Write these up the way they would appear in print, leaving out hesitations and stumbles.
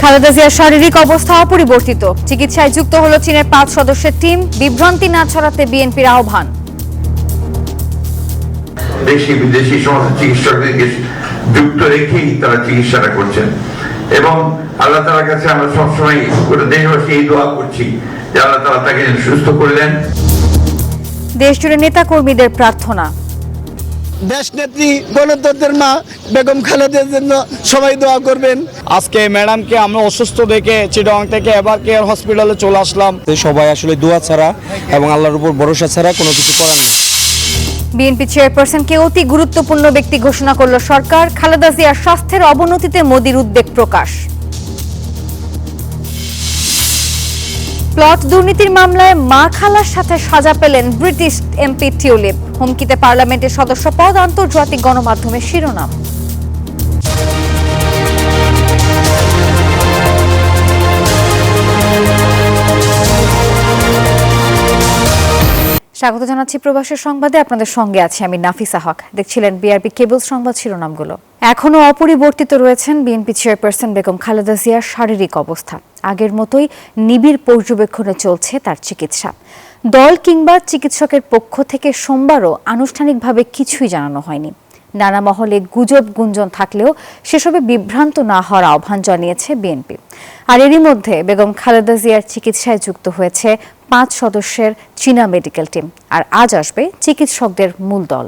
খালেদা জিয়ার শারীরিক অবস্থা অপরিবর্তিত, চিকিৎসায় যুক্ত হলো চীনের 5 সদস্যের টিম। বিভ্রান্তি না ছড়াতে বিএনপির আহ্বান। দেশি বিদেশি সমস্ত চিকিৎসকদেরকে যুক্ত রেখেই তারা চিকিৎসাটা করছেন এবং আল্লাহ তাআলার কাছে আমরা সবসময় দেশবাসী এই দোয়া করছি যে আল্লাহ তাআলা তাকে সুস্থ করে দেন। দেশজুড়ে নেতা কর্মীদের প্রার্থনা। দেশনেত্রী গণতন্ত্রের মা বেগম খালেদার জন্য সবাই দোয়া করবেন। আজকে ম্যাডামকে আমরা অসুস্থ দেখে চিটাগাং থেকে এবার কেয়ার হসপিটালে চলে আসলাম। সবাই আসলে দোয়া ছাড়া এবং আল্লাহর উপর ভরসা ছাড়া কোনো কিছু করার নেই। বিএনপি চেয়ারপারসনকে অতি গুরুত্বপূর্ণ ব্যক্তি ঘোষণা করল সরকার। খালেদা জিয়ার স্বাস্থ্যের অবনতিতে মোদির উদ্বেগ প্রকাশ। প্লট দুর্নীতির মামলায় মা খালার সাথে সাজা পেলেন ব্রিটিশ এমপি টিউলিপ। হুমকিতে পার্লামেন্টের সদস্য পদ, আন্তর্জাতিক গণমাধ্যমের শিরোনাম। স্বাগত জানাচ্ছি প্রবাসের সংবাদে। আপনাদের সঙ্গে আছি আমি নাফিসা হক। দেখছিলেন বিআরবি কেবল সংবাদ শিরোনামগুলো। এখনো অপরিবর্তিত রয়েছেন বিএনপি চেয়ারপারসন বেগম খালেদা জিয়ার শারীরিক অবস্থা। আগের মতোই নিবিড় পর্যবেক্ষণে চলছে তার চিকিৎসা। দল কিংবা চিকিৎসকের পক্ষ থেকে সোমবারও আনুষ্ঠানিকভাবে কিছুই জানানো হয়নি। নানা মহলে গুজব গুঞ্জন থাকলেও সেসবে বিভ্রান্ত না হওয়ার আহ্বান জানিয়েছে বিএনপি। আর এরই মধ্যে বেগম খালেদা জিয়ার চিকিৎসায় যুক্ত হয়েছে 5 সদস্যের চীনা মেডিকেল টিম। আর আজ আসবে চিকিৎসকদের মূল দল।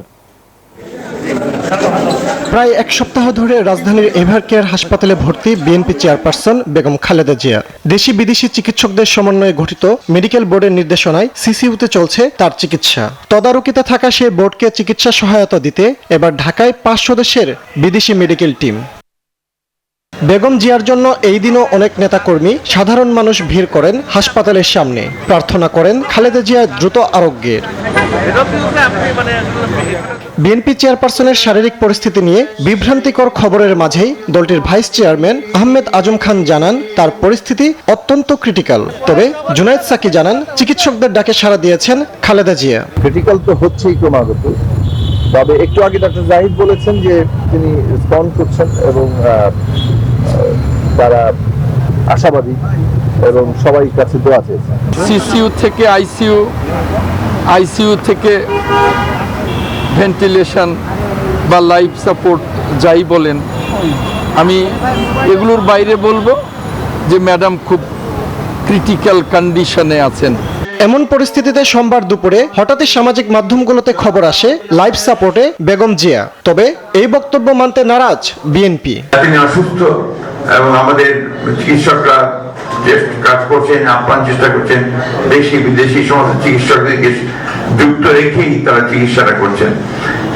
প্রায় এক সপ্তাহ ধরে রাজধানীর এভারকেয়ার হাসপাতালে ভর্তি বিএনপি চেয়ারপারসন বেগম খালেদা জিয়া। দেশি বিদেশি চিকিৎসকদের সমন্বয়ে গঠিত মেডিকেল বোর্ডের নির্দেশনায় সিসিইউতে চলছে তার চিকিৎসা। তদারকিতে থাকা সেই বোর্ডকে চিকিৎসা সহায়তা দিতে এবার ঢাকায় 5 সদস্যের বিদেশি মেডিকেল টিম। বেগম জিয়ার জন্য এই দিনও অনেক নেতাকর্মী, সাধারণ মানুষ ভিড় করেন হাসপাতালের সামনে, প্রার্থনা করেন খালেদা জিয়ার দ্রুত আরোগ্যের। বিএনপি চেয়ারপারসনের শারীরিক পরিস্থিতি নিয়ে বিভ্রান্তিকর খবরের মাঝেই দলটির ভাইস চেয়ারম্যান আহমেদ আজম খান জানান তার পরিস্থিতি অত্যন্ত ক্রিটিক্যাল। তবে জুনায়েদ সাকি জানান চিকিৎসকদের ডাকে সাড়া দিয়েছেন খালেদা জিয়া। ক্রিটিক্যাল তো হচ্ছেই ক্রমাগত, তবে একটু আগে ডক্টর জাহিদ বলেছেন যে তিনি রেসপন্ড করছেন এবং তারা আশাবাদী এবং সবাই কাছে দোয়া চেয়েছেন। সিসিইউ থেকে আইসিইউ থেকে ভেন্টিলেশন বা লাইফ সাপোর্ট যাই বলেন, আমি এগুলোর বাইরে বলবো যে ম্যাডাম খুব ক্রিটিক্যাল কন্ডিশনে আছেন। এমন পরিস্থিতিতে সোমবার দুপুরে হঠাৎই সামাজিক মাধ্যমগুলোতে খবর আসে লাইফ সাপোর্টে বেগম জিয়া। তবে এই বক্তব্য মানতে নারাজ বিএনপি। তিনি অসুস্থ এবং আমাদের চিকিৎসকরা যে কাজ করছেন, আপ্রাণ চেষ্টা করছেন, দেশি বিদেশি সমস্ত চিকিৎসকদেরকে যুক্ত রেখেই তারা চিকিৎসাটা করছেন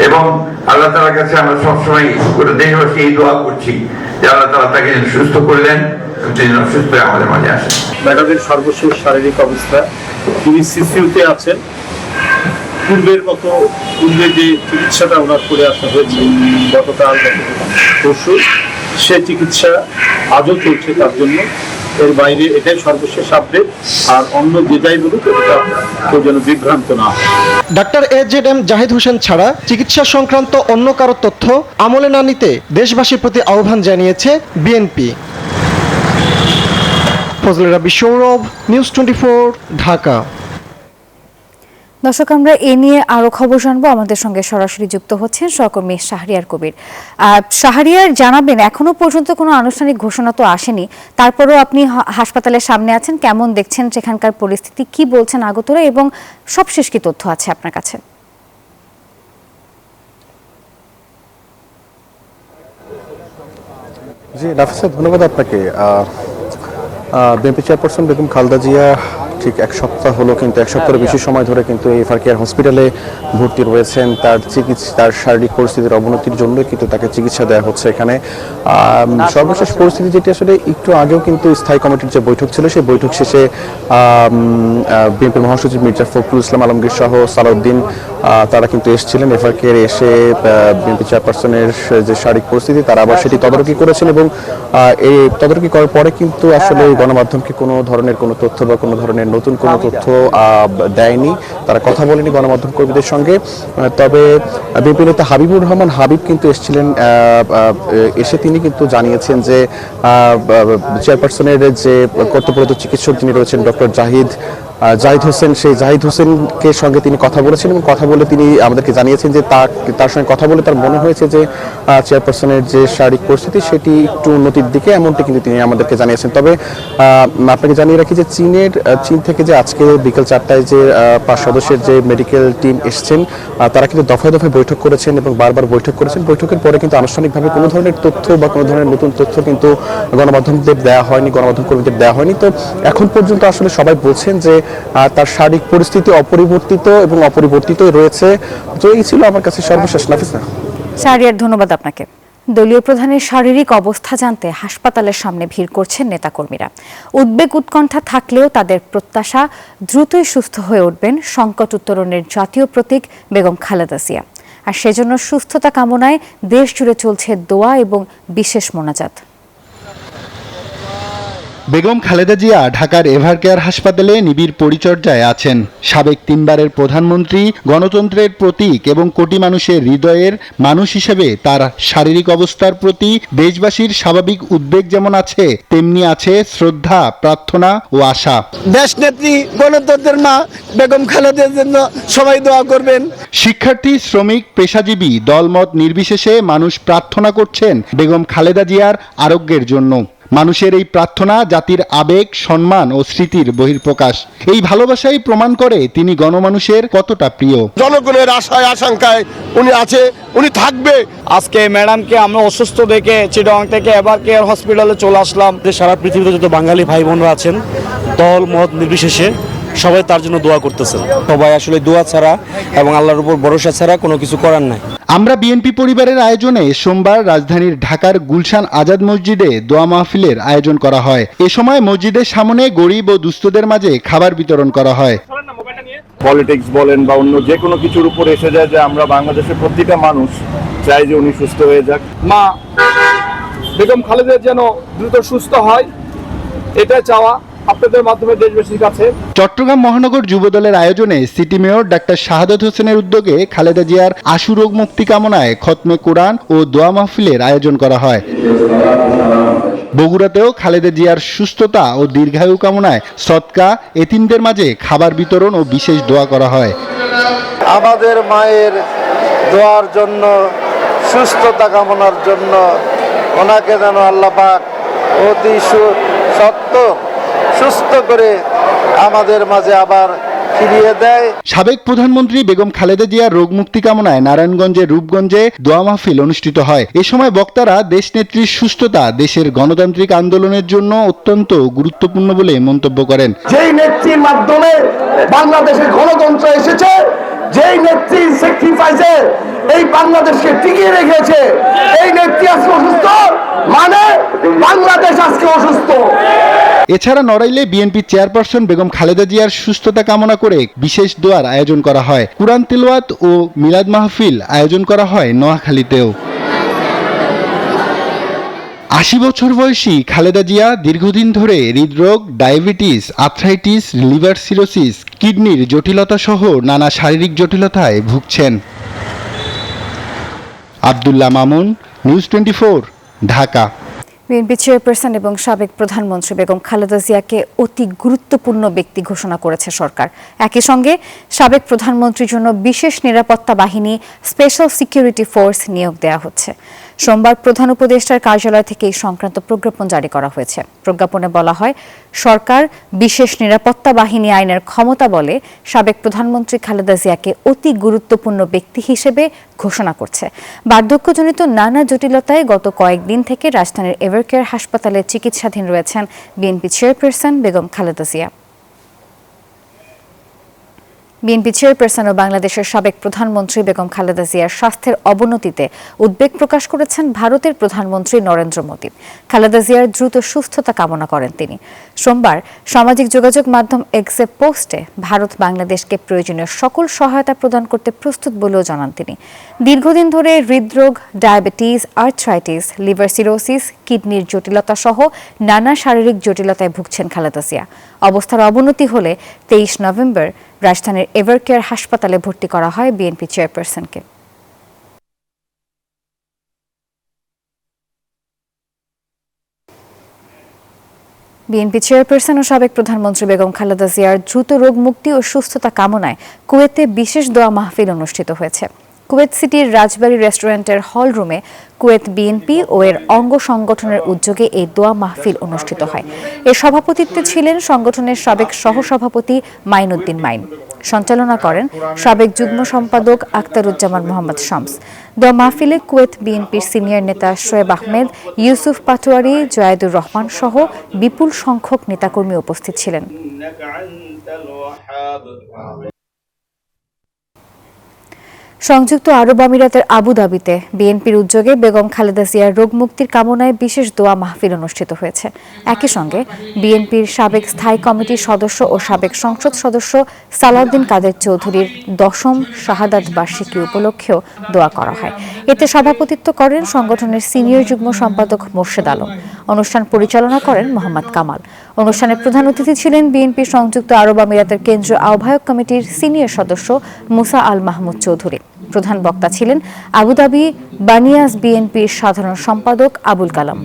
এবং আল্লাহ তাআলার কাছে আমরা সবসময় দেশবাসী এই দোয়া করছি যে আল্লাহ তাআলা তাকে সুস্থ করে দেন, তিনি সুস্থ হয়ে আমাদের মাঝে আসেন। ম্যাডামের সর্বশেষ শারীরিক অবস্থা, তিনি সিসিইউতে আছেন। পূর্বের যে চিকিৎসাটা ওনার করে আসা হয়েছে গতকাল পরশু, সে চিকিৎসা আজও চলছে তার জন্য। এর বাইরে এটাই সর্বশেষ আপডেট। আর অন্য যে যাই বলুক এটা কেউ যেন বিভ্রান্ত না হয়। ডাক্তার AZM জাহিদ হোসেন ছাড়া চিকিৎসা সংক্রান্ত অন্য কারো তথ্য আমলে না নিতে দেশবাসীর প্রতি আহ্বান জানিয়েছে বিএনপি। ফজলে রাব্বি সৌরভ, নিউজ 24, ঢাকা। দর্শক, আমরা এ নিয়ে আরো খবর জানবো। আমাদের সঙ্গে সরাসরি যুক্ত হচ্ছেন সহকর্মী শাহরিয়ার কবির। শাহরিয়ার, জানাবেন এখনো পর্যন্ত কোনো আনুষ্ঠানিক ঘোষণা তো আসেনি, তারপরও আপনি হাসপাতালের সামনে আছেন, কেমন দেখছেন সেখানকার পরিস্থিতি, কি বলছেন আগতরা এবং সবশেষ কি তথ্য আছে আপনার কাছে? জি নাফিসা, ধন্যবাদ আপনাকে। বিএনপি চেয়ারপারসন বেগম খালেদা জিয়া ঠিক এক সপ্তাহ হলো, কিন্তু এক সপ্তাহের বেশি সময় ধরে কিন্তু এভারকেয়ার হসপিটালে ভর্তি রয়েছেন। তার শারীরিক পরিস্থিতির অবনতির জন্য কিন্তু তাকে চিকিৎসা দেওয়া হচ্ছে এখানে। সর্বশেষ পরিস্থিতি যেটি আসলে একটু আগেও কিন্তু স্থায়ী কমিটির যে বৈঠক ছিল, সেই বৈঠক শেষে বিএনপির মহাসচিব মির্জা ফখরুল ইসলাম আলমগীর সহ সালাউদ্দিন তারা কিন্তু এসেছিলেন এভারকেয়ারে। এসে বিএনপি চেয়ারপারসনের যে শারীরিক পরিস্থিতি তারা আবার সেটি তদারকি করেছেন এবং এই তদারকি করার পরে কিন্তু আসলে গণমাধ্যমকে কোনো ধরনের কোনো তথ্য বা কোনো ধরনের নতুন কোনো তথ্য দেয়নি, তারা কথা বলেনি গণমাধ্যম কর্মীদের সঙ্গে। তবে বিএনপি নেতা হাবিবুর রহমান হাবিব কিন্তু এসে তিনি কিন্তু জানিয়েছেন যে চেয়ারপারসনের যে কর্তব্যরত চিকিৎসক যিনি রয়েছেন ডক্টর জাহিদ হোসেন, সেই জাহিদ হোসেনকে সঙ্গে তিনি কথা বলেছেন এবং কথা বলে তিনি আমাদেরকে জানিয়েছেন যে তার সঙ্গে কথা বলে তার মনে হয়েছে যে চেয়ারপারসনের যে শারীরিক পরিস্থিতি সেটি একটু উন্নতির দিকে, এমনটি কিন্তু তিনি আমাদেরকে জানিয়েছেন। তবে আপনাকে জানিয়ে রাখি যে চীন থেকে যে আজকে বিকেল 4টায় যে 5 সদস্যের যে মেডিকেল টিম এসছেন, তারা কিন্তু দফায় দফায় বৈঠক করেছেন এবং বারবার বৈঠক করেছেন। বৈঠকের পরে কিন্তু আনুষ্ঠানিকভাবে কোনো ধরনের তথ্য বা কোনো ধরনের নতুন তথ্য কিন্তু গণমাধ্যমদের দেওয়া হয়নি, গণমাধ্যম কর্মীদের দেওয়া হয়নি। তো এখন পর্যন্ত আসলে সবাই বলছেন যে তার শারীরিক পরিস্থিতি অপরিবর্তিতই রয়েছে। তো এই ছিল আমার কাছে সর্বশেষ। নাফিসা। শাহরিয়ার, ধন্যবাদ আপনাকে। দলীয় প্রধানের শারীরিক অবস্থা জানতে হাসপাতালের সামনে ভিড় করছেন নেতাকর্মীরা। উদ্বেগ উৎকণ্ঠা থাকলেও তাদের প্রত্যাশা দ্রুতই সুস্থ হয়ে উঠবেন সংকট উত্তরণের জাতীয় প্রতীক বেগম খালেদা জিয়া। আর সেজন্য সুস্থতা কামনায় দেশ জুড়ে চলছে দোয়া এবং বিশেষ মোনাজাত। বেগম খালেদা জিয়া ঢাকার এভারকেয়ার হাসপাতালে নিবিড় পরিচর্যায় আছেন। সাবেক 3 বারের প্রধানমন্ত্রী, গণতন্ত্রের প্রতীক এবং কোটি মানুষের হৃদয়ের মানুষ হিসেবে তার শারীরিক অবস্থার প্রতি দেশবাসীর স্বাভাবিক উদ্বেগ যেমন আছে, তেমনি আছে শ্রদ্ধা, প্রার্থনা ও আশা। দেশনেত্রী গণতন্ত্রের মা বেগম খালেদার জন্য সবাই দোয়া করবেন। শিক্ষার্থী, শ্রমিক, পেশাজীবী দলমত নির্বিশেষে মানুষ প্রার্থনা করছেন বেগম খালেদা জিয়ার আরোগ্যের জন্য। মানুষের এই প্রার্থনা জাতির আবেগ, সম্মান ও স্মৃতির বহিঃপ্রকাশ। এই ভালোবাসাই প্রমাণ করে তিনি গণমানুষের কতটা প্রিয়। জনগণের আশায় আশঙ্কায় উনি আছে, উনি থাকবে। আজকে ম্যাডামকে আমরা অসুস্থ দেখে চিটাগাং থেকে এভারকেয়ার হসপিটালে চলে আসলাম। সারা পৃথিবীতে যত বাঙালি ভাই বোনরা আছেন, দল মত নির্বিশেষে সবাই তার জন্য দোয়া করতেছেন। সবাই আসলে দোয়া ছাড়া এবং আল্লাহর উপর ভরসা ছাড়া কোনো কিছু করার নাই। আমরা বিএনপি পরিবারের আয়োজনে সোমবার রাজধানীর ঢাকার গুলশান আজাদ মসজিদে দোয়া মাহফিলের আয়োজন করা হয়। এ সময় মসজিদের সামনে গরিব ও দুস্থদের মাঝে খাবার বিতরণ করা হয়। পলিটিক্স বলেন বা অন্য যে কোনো কিছুর উপর এসে যায় যে আমরা বাংলাদেশের প্রতিটা মানুষ চাই যে উনি সুস্থ হয়ে যাক। মা বেগম খালেদা যেন দ্রুত সুস্থ হয়, এটা চাওয়া আপনাদের মাধ্যমে দেশবাসীর কাছে। চট্টগ্রাম মহানগর যুবদলের আয়োজনে সিটি মেয়র ডাক্তার শাহাদাত হোসেনের উদ্যোগে খালেদা জিয়ার আশু রোগ মুক্তি কামনায় খতমে কোরআন ও দোয়া মাহফিলের আয়োজন করা হয়। বগুড়াতেও খালেদা জিয়ার সুস্থতা ও দীর্ঘায়ু কামনায় সদকা, এতিমদের মাঝে খাবার বিতরণ ও বিশেষ দোয়া করা হয়। আমাদের মায়ের দোয়ার জন্য, সুস্থতা কামনার জন্য ওনাকে যেন আল্লাহ পাক অতি সত্য সুস্থ করে আমাদের মাঝে আবার ফিরিয়ে দেয়। সাবেক প্রধানমন্ত্রী বেগম খালেদা জিয়ার রোগ মুক্তি কামনায় নারায়ণগঞ্জের রূপগঞ্জে দোয়া মাহফিল অনুষ্ঠিত হয়। এ সময় বক্তারা দেশনেত্রীর সুস্থতা দেশের গণতান্ত্রিক আন্দোলনের জন্য অত্যন্ত গুরুত্বপূর্ণ বলে মন্তব্য করেন। যেই নেত্রীর মাধ্যমে বাংলাদেশের গণতন্ত্র এসেছে, যেই নেত্রীর স্যাক্রিফাইসে এই বাংলাদেশকে টিকিয়ে রেখেছে, এই নেত্রী আজকে অসুস্থ মানে বাংলাদেশ আজকে অসুস্থ। এছাড়া নড়াইলে বিএনপি চেয়ারপারসন বেগম খালেদা জিয়ার সুস্থতা কামনা করে বিশেষ দোয়ার আয়োজন করা হয়। কুরআন তিলাওয়াত ও মিলাদ মাহফিল আয়োজন করা হয় নোয়াখালীতেও। 80 বছর বয়সী খালেদা জিয়া দীর্ঘদিন ধরে হৃদরোগ, ডায়াবেটিস, আর্থ্রাইটিস, লিভার সিরোসিস, কিডনির জটিলতা সহ নানা শারীরিক জটিলতায় ভুগছেন। Abdullah Mamun, news 24, Dhaka. BNP chairperson এবং সাবেক প্রধানমন্ত্রী বেগম খালেদা জিয়াকে অতি গুরুত্বপূর্ণ ব্যক্তি ঘোষণা করেছে সরকার। একই সঙ্গে সাবেক প্রধানমন্ত্রীর জন্য বিশেষ নিরাপত্তা বাহিনী, স্পেশাল সিকিউরিটি ফোর্স নিয়োগ দেওয়া হচ্ছে। সোমবার প্রধান উপদেষ্টার কার্যালয় থেকে এই সংক্রান্ত প্রজ্ঞাপন জারি করা হয়েছে। প্রজ্ঞাপনে বলা হয়, সরকার বিশেষ নিরাপত্তা বাহিনী আইনের ক্ষমতা বলে সাবেক প্রধানমন্ত্রী খালেদা জিয়াকে অতি গুরুত্বপূর্ণ ব্যক্তি হিসেবে ঘোষণা করছে। বার্ধক্যজনিত নানা জটিলতায় গত কয়েকদিন থেকে রাজধানীর এভারকেয়ার হাসপাতালে চিকিৎসাধীন রয়েছেন BNP chairperson Begum Khaleda Zia. BNP chairperson ও বাংলাদেশের সাবেক প্রধানমন্ত্রী বেগম খালেদা জিয়ার স্বাস্থ্যের অবনতিতে উদ্বেগ প্রকাশ করেছেন ভারতের প্রধানমন্ত্রী নরেন্দ্র মোদী। খালেদা জিয়ার দ্রুত সুস্থতা কামনা করেন তিনি। সোমবার সামাজিক যোগাযোগ মাধ্যম এক্সে পোস্টে ভারত বাংলাদেশকে প্রয়োজনীয় সকল সহায়তা প্রদান করতে প্রস্তুত বলেও জানান তিনি। দীর্ঘদিন ধরে হৃদরোগ, ডায়াবেটিস, আর্থ্রাইটিস, লিভার সিরোসিস, কিডনির জটিলতা সহ নানা শারীরিক জটিলতায় ভুগছেন খালেদা জিয়া। অবস্থার অবনতি হলে 23 নভেম্বর রাজধানীর এভারকেয়ার হাসপাতালে ভর্তি করা হয় বিএনপি চেয়ারপারসনকে। বিএনপি চেয়ারপারসন ও সাবেক প্রধানমন্ত্রী বেগম খালেদা জিয়ার দ্রুত রোগ মুক্তি ও সুস্থতা কামনায় কুয়েতে বিশেষ দোয়া মাহফিল অনুষ্ঠিত হয়েছে। কুয়েত সিটির রাজবাড়ী রেস্টুরেন্টের হল রুমে কুয়েত বিএনপি ও এর অঙ্গ সংগঠনের উদ্যোগে এই দোয়া মাহফিল অনুষ্ঠিত হয়। এর সভাপতিত্বে ছিলেন সংগঠনের সাবেক সহসভাপতি মাইনুদ্দিন মাইন। সঞ্চালনা করেন সাবেক যুগ্ম সম্পাদক আখতারুজ্জামান মোহাম্মদ শামস। দোয়া মাহফিলে কুয়েত বিএনপির সিনিয়র নেতা শোয়েব আহমেদ, ইউসুফ পাটোয়ারি, জয়াদুর রহমান সহ বিপুল সংখ্যক নেতাকর্মী উপস্থিত ছিলেন। সংযুক্ত আরব আমিরাতের আবুধাবিতে বিএনপির উদ্যোগে বেগম খালেদা জিয়ার রোগ মুক্তির কামনায় বিশেষ দোয়া মাহফিল অনুষ্ঠিত হয়েছে। একই সঙ্গে বিএনপির সাবেক স্থায়ী কমিটির সদস্য ও সাবেক সংসদ সদস্য সালাউদ্দিন কাদের চৌধুরীর 10ম শাহাদাত বার্ষিকী উপলক্ষেও দোয়া করা হয়। এতে সভাপতিত্ব করেন সংগঠনের সিনিয়র যুগ্ম সম্পাদক মোর্শেদ আলম। অনুষ্ঠান পরিচালনা করেন মোহাম্মদ কামাল। অনুষ্ঠানের প্রধান অতিথি ছিলেন বিএনপি সংযুক্ত আরব আমিরাতের কেন্দ্রীয় আহ্বায়ক কমিটির সিনিয়র সদস্য মুসা আল মাহমুদ চৌধুরী। প্রধান বক্তা ছিলেন আবুধাবি বানিয়াস বিএনপির সাধারণ সম্পাদক আবুল কালাম।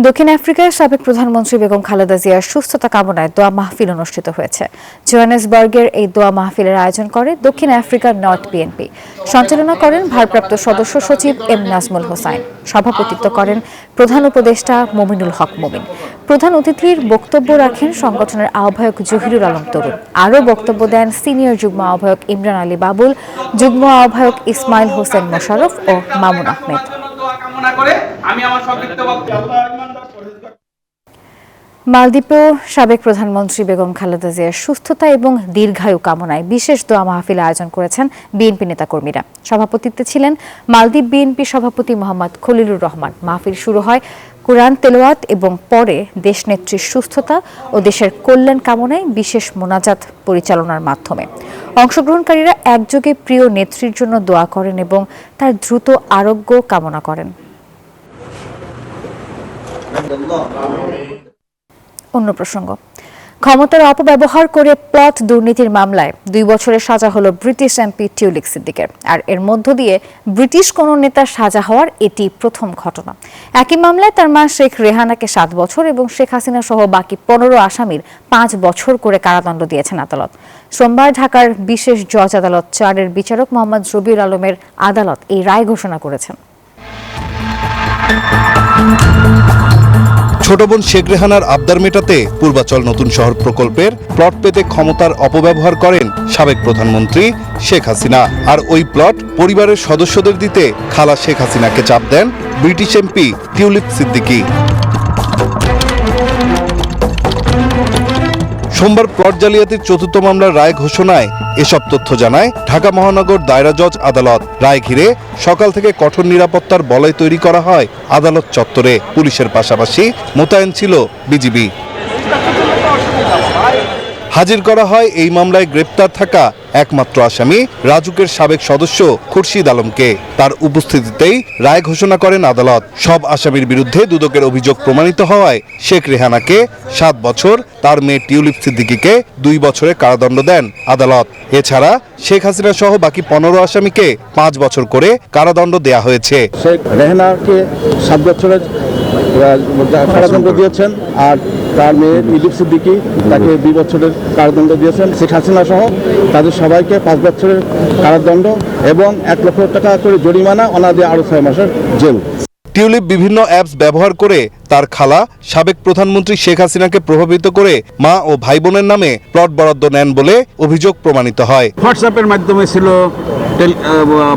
দক্ষিণ আফ্রিকার সাবেক প্রধানমন্ত্রী বেগম খালেদা জিয়ার সুস্থতা কামনায় দোয়া মাহফিল অনুষ্ঠিত হয়েছে। জোহানেসবার্গের এই দোয়া মাহফিলের আয়োজন করে দক্ষিণ আফ্রিকার নর্থ বিএনপি। সঞ্চালনা করেন ভারপ্রাপ্ত সদস্য সচিব এম নাজমুল হোসাইন। সভাপতিত্ব করেন প্রধান উপদেষ্টা মমিনুল হক মমিন। প্রধান অতিথির বক্তব্য রাখেন সংগঠনের আহ্বায়ক জহিরুল আলম তরুণ। আরও বক্তব্য দেন সিনিয়র যুগ্ম আহ্বায়ক ইমরান আলী বাবুল, যুগ্ম আহ্বায়ক ইসমাইল হোসেন মোশাররফ ও মামুন আহমেদ। মালদ্বীপেও সাবেক প্রধানমন্ত্রী বেগম খালেদা জিয়ার সুস্থতা এবং দীর্ঘায়ু কামনায় বিশেষ দোয়া মাহফিল আয়োজন করেছেন বিএনপি নেতাকর্মীরা। সভাপতিত্বে ছিলেন মালদ্বীপ বিএনপি সভাপতি মোহাম্মদ খলিলুর রহমান। মাহফিল শুরু হয় কুরআন তেলাওয়াত এবং পরে দেশনেত্রীর সুস্থতা ও দেশের কল্যাণ কামনায় বিশেষ মোনাজাত পরিচালনার মাধ্যমে অংশগ্রহণকারীরা একযোগে প্রিয় নেত্রীর জন্য দোয়া করেন এবং তার দ্রুত আরোগ্য কামনা করেন। অন্য প্রসঙ্গ, ক্ষমতার অপব্যবহার করে প্লট দুর্নীতির মামলায় 2 বছরের সাজা হলো ব্রিটিশ এমপি টিউলিপ সিদ্দিকের। আর এর মধ্য দিয়ে ব্রিটিশ কোন নেতার সাজা হওয়ার এটি প্রথম ঘটনা। একই মামলায় তার মা শেখ রেহানাকে 7 বছর এবং শেখ হাসিনা সহ বাকি 15 আসামির 5 বছর করে কারাদণ্ড দিয়েছেন আদালত। সোমবার ঢাকার বিশেষ জজ আদালত 4-এর বিচারক মোহাম্মদ রবিউল আলমের আদালত এই রায় ঘোষণা করেছেন। ছোট বোন শেখ রেহানার আবদার মেটাতে পূর্বাচল নতুন শহর প্রকল্পের প্লট পেতে ক্ষমতার অপব্যবহার করেন সাবেক প্রধানমন্ত্রী শেখ হাসিনা। আর ওই প্লট পরিবারের সদস্যদের দিতে খালা শেখ হাসিনাকে চাপ দেন ব্রিটিশ এমপি টিউলিপ সিদ্দিকী। সোমবার প্লট জালিয়াতির 4র্থ মামলার রায় ঘোষণায় এসব তথ্য জানায় ঢাকা মহানগর দায়রা জজ আদালত। রায় ঘিরে সকাল থেকে কঠোর নিরাপত্তার বলয় তৈরি করা হয় আদালত চত্বরে। পুলিশের পাশাপাশি মোতায়েন ছিল বিজিবি। হাজির করা হয় এই মামলায় গ্রেপ্তার থাকা একমাত্র আসামি রাজুকের সাবেক সদস্য খুরশিদ আলমকে। তার উপস্থিতিতেই রায় ঘোষণা করেন আদালত। সব আসামির বিরুদ্ধে দুদকের অভিযোগ প্রমাণিত হওয়ায় শেখ রেহানাকে 7 বছর, তার মেয়ে টিউলিপ সিদ্দিকীকে 2 বছরের কারাদণ্ড দেন আদালত। এছাড়া শেখ হাসিনা সহ বাকি 15 আসামিকে 5 বছর করে কারাদণ্ড দেয়া হয়েছে। শেখ রেহানাকে 7 বছরের কারাদণ্ড দিয়েছেন আর তার মেয়ে টিউলিপ সিদ্দিকী তাকে 2 বছরের কারাদণ্ড দিয়েছেন। শেখ হাসিনা সহ তাদের সবাইকে 5 বছরের কারাদণ্ড এবং 1 লক্ষ টাকা করে জরিমানা, অনাদি আরো 6 মাসের জেল। টিউলিপ বিভিন্ন অ্যাপস ব্যবহার করে তার খালা সাবেক প্রধানমন্ত্রী শেখ হাসিনাকে প্রভাবিত করে মা ও ভাই বোনের নামে প্লট বরাদ্দ নেন বলে অভিযোগ প্রমাণিত হয়। হোয়াটসঅ্যাপের মাধ্যমে ছিল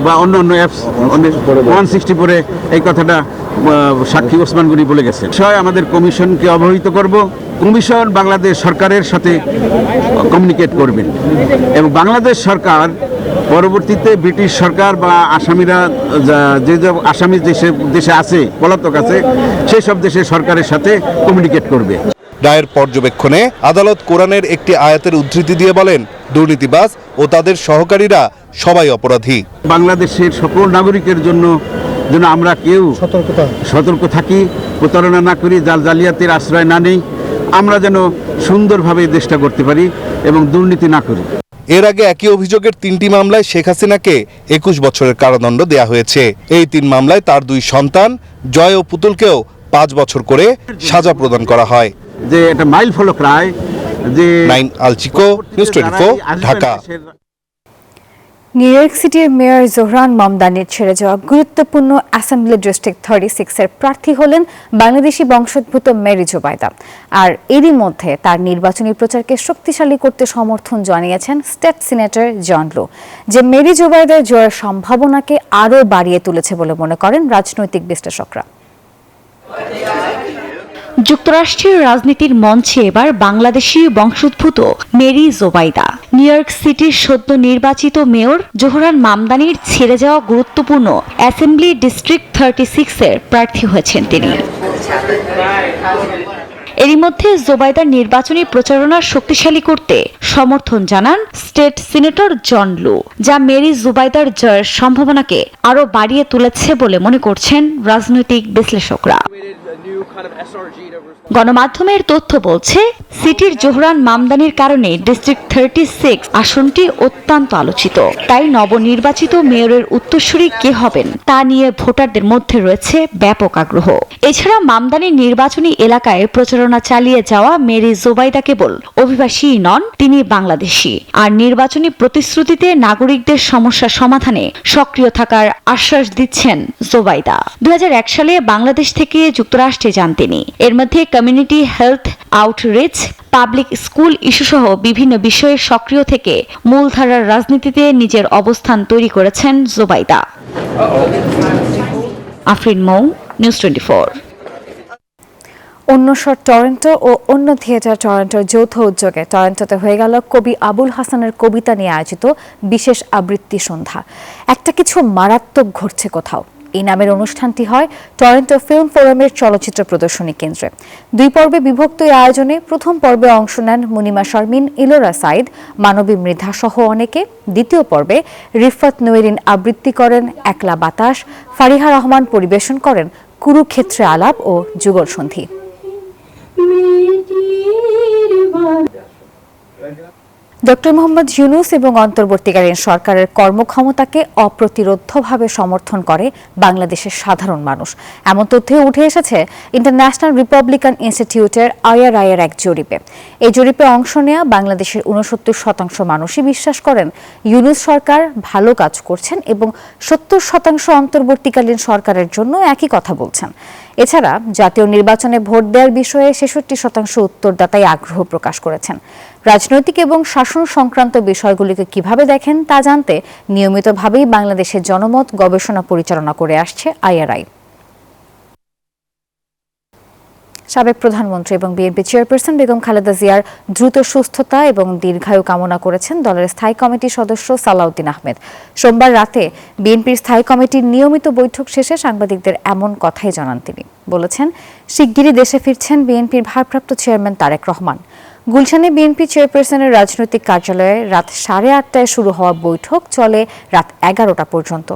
বা অন্য অন্য অ্যাপস 160 পরে এই কথাটা সাক্ষী ওসমান গনি বলে গেছেন। আমাদের কমিশনকে অবহিত করব। কমিশন বাংলাদেশ সরকারের সাথে কমিউনিকেট করবেন এবং বাংলাদেশ সরকার পরবর্তীতে ব্রিটিশ সরকার বা আসামিরা যে আসামি দেশে আছে, পলাতক আছে, সেই সব দেশের সরকারের সাথে কমিউনিকেট করবে। রায়ের পর্যবেক্ষণে আদালত কোরআনের একটি আয়াতের উদ্ধৃতি দিয়ে বলেন, দুর্নীতিবাজ ও তাদের সহকারীরা সবাই অপরাধী। বাংলাদেশের সকল নাগরিকের জন্য যেন আমরা কেউ সতর্ক থাকি, প্রতারণা না করি, জালিয়াতির আশ্রয় না নেই, আমরা যেন সুন্দরভাবে দেশটা করতে পারি এবং দুর্নীতি না করি। এর আগে একই অভিযোগের 3টি মামলায় শেখ হাসিনাকে 21 বছরের কারাদণ্ড দেয়া হয়েছে। এই 3 মামলায় তার 2 সন্তান জয় ও পুতুলকেও 5 বছর করে সাজা প্রদান করা হয়। যে এটা মাইল ফলক রায়, যে নাইন আলচিকো, নিউজ 24, ঢাকা। নিউ ইয়র্ক সিটির মেয়র জোহরান মামদানির ছেড়ে যাওয়া গুরুত্বপূর্ণ অ্যাসেম্বলি ডিস্ট্রিক্ট 36-এর প্রার্থী হলেন বাংলাদেশি বংশোদ্ভূত মেরি জোবাইদা। আর এরই মধ্যে তার নির্বাচনী প্রচারকে শক্তিশালী করতে সমর্থন জানিয়েছেন স্টেট সিনেটর জন লো, যে মেরি জোবাইদার জয়ের সম্ভাবনাকে আরও বাড়িয়ে তুলেছে বলে মনে করেন রাজনৈতিক বিশ্লেষকরা। যুক্তরাষ্ট্রের রাজনীতির মঞ্চে এবার বাংলাদেশি বংশোদ্ভূত মেরি জোবাইদা। নিউ ইয়র্ক সিটির সদ্য নির্বাচিত মেয়র জোহরান মামদানির ছেড়ে যাওয়া গুরুত্বপূর্ণ অ্যাসেম্বলি ডিস্ট্রিক্ট 36-এর প্রার্থী হয়েছেন তিনি। এরই মধ্যে জোবাইদার নির্বাচনী প্রচারণা শক্তিশালী করতে সমর্থন জানান স্টেট সিনেটর জন লু, যা মেরি জোবাইদার জয়ের সম্ভাবনাকে আরও বাড়িয়ে তুলেছে বলে মনে করছেন রাজনৈতিক বিশ্লেষকরা। গণমাধ্যমের তথ্য বলছে, সিটির জোহরান মামদানির কারণে ডিস্ট্রিক্ট 36 আসনটি অত্যন্ত আলোচিত। তাই নবনির্বাচিত মেয়রের উত্তরসূরি কে হবেন তা নিয়ে ভোটারদের মধ্যে রয়েছে ব্যাপক আগ্রহ। এছাড়া মামদানির নির্বাচনী এলাকায় প্রচারণা চালিয়ে যাওয়া মেরি জোবাইদা কেবল অভিবাসী নন, তিনি বাংলাদেশী। আর নির্বাচনী প্রতিশ্রুতিতে নাগরিকদের সমস্যা সমাধানে সক্রিয় থাকার আশ্বাস দিচ্ছেন জোবাইদা। 2001 সালে বাংলাদেশ থেকে যুক্তরাষ্ট্রে যান তিনি। এর মধ্যে community health outreach, public school ইস্যুসহ বিভিন্ন বিষয়ে সক্রিয় থেকে মূলধারার রাজনীতিতে নিজের অবস্থান তৈরি করেছেন জোবাইদা। আফরিন মৌ, নিউজ 24। অন্যস্বর টরন্টো ও অন্য থিয়েটার টরন্টোর যৌথ উদ্যোগে টরন্টোতে হয়ে গেল কবি আবুল হাসানের কবিতা নিয়ে আয়োজিত বিশেষ আবৃত্তি সন্ধ্যা। একটা কিছু মারাত্মক ঘটছে কোথাও, এই নামের অনুষ্ঠানটি হয় টরন্টো ফিল্ম ফোরামের চলচ্চিত্র প্রদর্শনী কেন্দ্রে। 2 পর্বে বিভক্ত এই আয়োজনে প্রথম পর্বে অংশ নেন মুনিমা শারমিন, ইলোরা সাইদ, মানবী মৃধা সহ অনেকে। দ্বিতীয় পর্বে রিফাত নোয়েরিন আবৃত্তি করেন একলা বাতাস, ফারিহা রহমান পরিবেশন করেন কুরুক্ষেত্রে আলাপ ও যুগল সন্ধি। ডক্টর মোহাম্মদ ইউনূস এবং অন্তর্বর্তীকালীন সরকারের কর্মক্ষমতাকে অপ্রতিরোধ্যভাবে সমর্থন করে বাংলাদেশের সাধারণ মানুষ, এমন তথ্য উঠে এসেছে ইন্টারন্যাশনাল রিপাবলিকান ইনস্টিটিউটের IRI-এর এক জরিপে। এই জরিপে অংশ নেওয়া বাংলাদেশের 69% মানুষই বিশ্বাস করেন ইউনূস সরকার ভালো কাজ করছেন এবং 70% অন্তর্বর্তীকালীন সরকারের জন্য একই কথা বলছেন। এছাড়া জাতীয় নির্বাচনে ভোট দেওয়ার বিষয়ে 66% উত্তরদাতাই আগ্রহ প্রকাশ করেছেন। রাজনৈতিক এবং শাসন সংক্রান্ত বিষয়গুলিকে কিভাবে দেখেন তা জানতে নিয়মিতভাবেই বাংলাদেশের জনমত গবেষণা পরিচালনা করে আসছে IRI। সাবেক প্রধানমন্ত্রী এবং বিএনপি চেয়ারপারসন বেগম খালেদা জিয়ার দ্রুত সুস্থতা এবং দীর্ঘায়ু কামনা করেছেন দলের স্থায়ী কমিটির সদস্য সালাউদ্দিন আহমেদ। সোমবার রাতে বিএনপির স্থায়ী কমিটির নিয়মিত বৈঠক শেষে সাংবাদিকদের এমন কথাই জানান তিনি। বলেছেন, শিগগিরই দেশে ফিরছেন বিএনপির ভারপ্রাপ্ত চেয়ারম্যান তারেক রহমান। গুলশানে বিএনপি চেয়ারপারসনের রাজনৈতিক কার্যালয়ে রাত 8:30টায় শুরু হওয়া বৈঠক চলে রাত 11টা পর্যন্ত।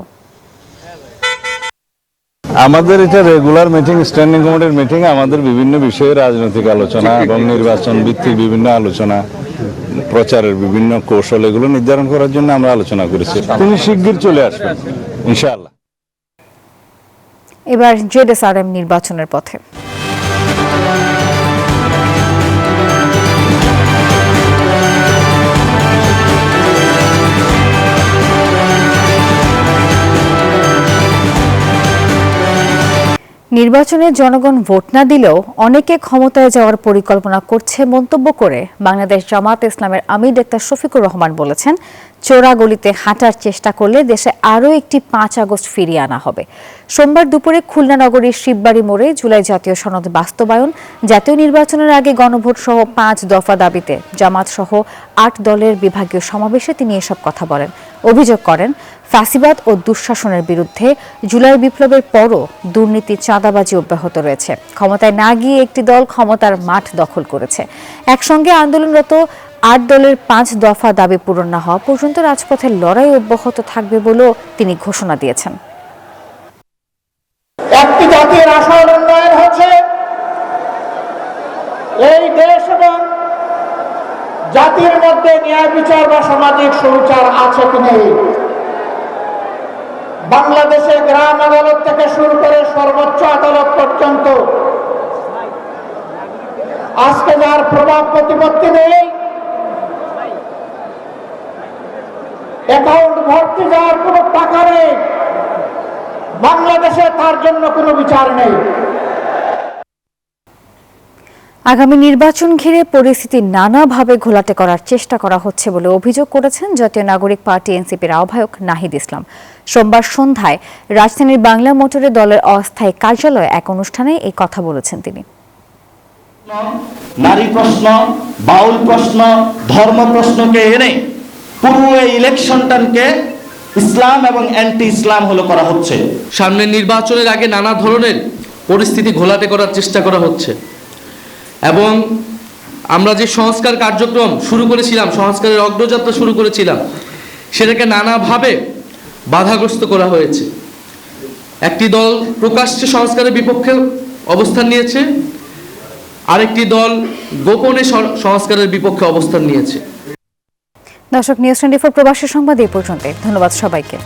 আমাদের এটা রেগুলার মিটিং, স্ট্যান্ডিং কমিটির মিটিং। আমাদের বিভিন্ন বিষয়ে রাজনৈতিক আলোচনা এবং নির্বাচন ভিত্তিক বিভিন্ন আলোচনা, প্রচারের বিভিন্ন কৌশল, এগুলো নির্ধারণ করার জন্য আমরা আলোচনা করেছি। তিনি শিগগির চলে আসবেন ইনশাআল্লাহ। এবার জেডএসআরএম নির্বাচনের পথে। নির্বাচনে জনগণ ভোট না দিলেও অনেকে ক্ষমতায় যাওয়ার পরিকল্পনা করছে মন্তব্য করে বাংলাদেশ জামাত ইসলামের আমির ডাক্তার শফিকুর রহমান বলেছেন, চোরাগলিতে হাঁটার চেষ্টা করলে দেশে আরও একটি 5 আগস্ট ফিরিয়ে আনা হবে। সোমবার দুপুরে খুলনা নগরীর শিববাড়ি মোড়ে জুলাই জাতীয় সনদ বাস্তবায়ন, জাতীয় নির্বাচনের আগে গণভোট সহ 5 দফা দাবিতে জামাত সহ 8 দলের বিভাগীয় সমাবেশে তিনি এসব কথা বলেন। অভিযোগ করেন, ফ্যাসিবাদ ও দুঃশাসনের বিরুদ্ধে জুলাই বিপ্লবের পরও দুর্নীতি, চাঁদাবাজি অব্যাহত রয়েছে। ক্ষমতায় না গিয়ে একটি দল ক্ষমতার মাঠ দখল করেছে। একসঙ্গে আন্দোলনরত 8 দলের 5 দফা দাবি পূরণ না হওয়া পর্যন্ত রাজপথের লড়াই অব্যাহত থাকবে বলেও তিনি ঘোষণা দিয়েছেন। একটি জাতির আসল উন্নয়ন হচ্ছে এই দেশ এবং জাতির মধ্যে ন্যায় বিচার বা সামাজিক সুবিচার আছে কি নেই। বাংলাদেশে গ্রাম আদালত থেকে শুরু করে সর্বোচ্চ আদালত পর্যন্ত আজকে যার প্রভাব প্রতিপত্তি নেই, অ্যাকাউন্ট ভর্তি যাওয়ার কোনো টাকা নেই, বাংলাদেশে তার জন্য কোনো বিচার নেই। আগামী নির্বাচন ঘিরে পরিস্থিতি নানাভাবে ঘোলাটে করার চেষ্টা করা হচ্ছে বলে অভিযোগ করেছেন জাতীয় নাগরিক পার্টি এনসিপির আহ্বায়ক নাহিদ ইসলাম। সোমবার সন্ধ্যায় রাজধানীর বাংলা মোটরে দলের অস্থায়ী কার্যালয়ে এক অনুষ্ঠানে এই কথা বলেছেন তিনি। নারী প্রশ্ন, বাউল প্রশ্ন, ধর্ম প্রশ্নকে এনে পুরো এই ইলেকশনটাকে ইসলাম এবং অ্যান্টি ইসলাম হলো করা হচ্ছে। সামনে নির্বাচনের আগে নানা ধরনের পরিস্থিতি ঘোলাটে করার চেষ্টা করা হচ্ছে এবং আমরা যে সংস্কার কার্যক্রম শুরু করেছিলাম, সংস্কারের অগ্রযাত্রা শুরু করেছিলাম, সেটাকে নানাভাবে বাধাগ্রস্ত করা হয়েছে। একটি দল প্রকাশ্যে সংস্কারের বিপক্ষে অবস্থান নিয়েছে, আরেকটি দল গোপনে সংস্কারের বিপক্ষে অবস্থান নিয়েছে। দর্শক, নিউজ 24 প্রবাসী সংবাদ এই পর্যন্ত। ধন্যবাদ সবাইকে।